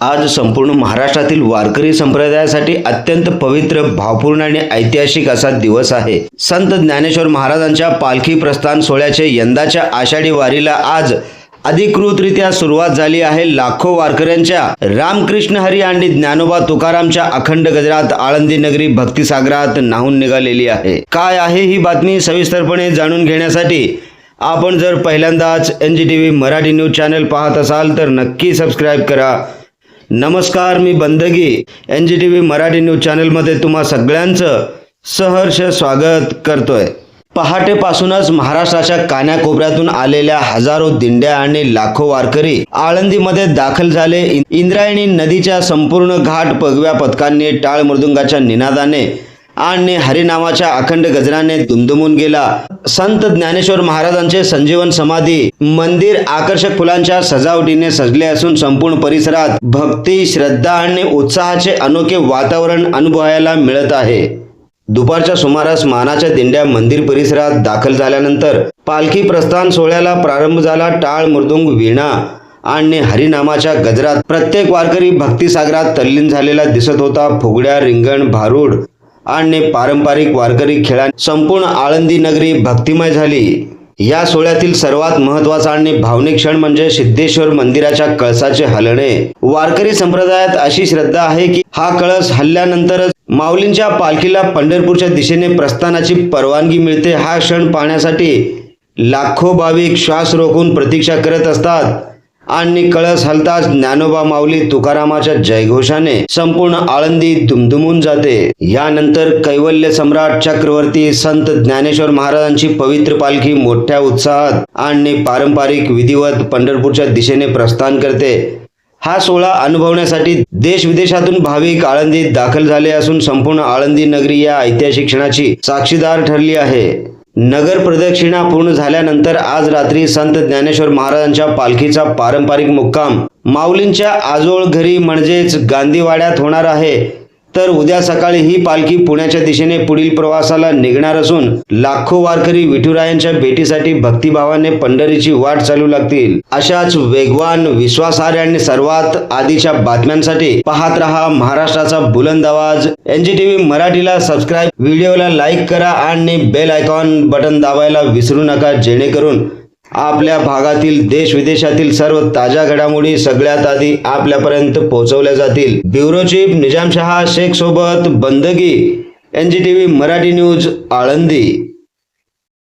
आज संपूर्ण महाराष्ट्रातील वारकरी संप्रदायासाठी अत्यंत पवित्र, भावपूर्ण आणि ऐतिहासिक असा दिवस आहे। संत ज्ञानेश्वर महाराजांच्या पालखी प्रस्थान सोहळ्याचे यंदाच्या आषाढी वारीला आज अधिकृतरित्या सुरुवात झाली आहे। लाखो वारकऱ्यांच्या रामकृष्ण हरी आणि ज्ञानोबा तुकारामच्या अखंड गजरात आळंदी नगरी भक्तिसागरात न्हाऊन निघालेली आहे। काय आहे ही बातमी सविस्तरपणे जाणून घेण्यासाठी आपण जर पहिल्यांदाच NGTV मराठी न्यूज चॅनल पाहत असाल तर नक्की सबस्क्राइब करा। नमस्कार, मी बंदगी NGTV मराठी न्यूज चॅनलमध्ये तुम्हा सगळ्यांचं सहर्ष स्वागत करतोय। पहाटेपासूनच महाराष्ट्राच्या कानाकोपऱ्यातून आलेल्या हजारो दिंड्या आणि लाखो वारकरी आळंदीमध्ये दाखल झाले। इंद्रायणी नदीच्या संपूर्ण घाट भगव्या पथकांनी, टाळ मृदुंगाच्या निनादाने आणि हरिनामाच्या अखंड गजराने दुमदुमून गेला। संत ज्ञानेश्वर महाराजांचे संजीवन समाधी मंदिर आकर्षक फुलांच्या सजावटीने सजले असून संपूर्ण परिसरात भक्ती, श्रद्धा आणि उत्साहाचे अनोखे वातावरण अनुभवायला मिळत आहे। दुपारच्या सुमारास मानाच्या दिंड्या मंदिर परिसरात दाखल झाल्यानंतर पालखी प्रस्थान सोहळ्याला प्रारंभ झाला। टाळ, मृदुंग, वीणा आणि हरिनामाच्या गजरात प्रत्येक वारकरी भक्तिसागरात तल्लीन झालेला दिसत होता। फुगड्या, रिंगण, भारूड आणि पारंपरिक वारकरी खेळांनी संपूर्ण आळंदी नगरी भक्तिमय झाली। या सोहळ्यातील सर्वात महत्त्वाचा आणि भावनिक क्षण म्हणजे सिद्धेश्वर मंदिराच्या कळसाचे हलणे। वारकरी संप्रदायात अशी श्रद्धा आहे की हा कळस हलल्यानंतरच माऊलींच्या पालखीला पंढरपूरच्या दिशेने प्रस्थानाची परवानगी मिळते। हा क्षण पाहण्यासाठी लाखो भाविक श्वास रोखून प्रतीक्षा करत असतात आणि कळस हलताच ज्ञानोबा माऊली तुकारामाच्या जयघोषाने संपूर्ण आळंदी दुमदुमून जाते। यानंतर कैवल्य सम्राट चक्रवर्ती संत ज्ञानेश्वर महाराजांची पवित्र पालखी मोठ्या उत्साहात आणि पारंपरिक विधिवत पंढरपूरच्या दिशेने प्रस्थान करते। हा सोहळा अनुभवण्यासाठी देश विदेशातून भाविक आळंदीत दाखल झाले असून संपूर्ण आळंदी नगरी या ऐतिहासिक क्षणाची साक्षीदार ठरली आहे। नगर प्रदक्षिणा पूर्ण झाल्यानंतर आज रात्री संत ज्ञानेश्वर महाराजांच्या पालखीचा पारंपरिक मुक्काम माऊलींच्या आजोळ घरी म्हणजेच गांधीवाड्यात होणार आहे। तर उद्या सकाळी ही पालखी पुण्याच्या दिशेने पुढील प्रवासाला निघणार असून लाखो वारकरी विठुरायांच्या भेटीसाठी भक्तिभावाने पंढरीची वाट चालू लागतील। अशाच वेगवान, विश्वासार्ह आणि सर्वात आधीच्या बातम्यांसाठी पाहत रहा महाराष्ट्राचा बुलंद आवाज NGTV मराठीला सबस्क्राइब, व्हिडिओला लाईक करा आणि बेल आयकॉन बटन दाबायला विसरू नका, जेणेकरून आपल्या भागातील देश विदेशातील सर्व ताज्या घडामोडी सगळ्यात आधी आपल्यापर्यंत पोहोचवल्या जातील। ब्युरो चीफ निजामशहा शेख सोबत बंदगी, NGTV मराठी न्यूज, आळंदी।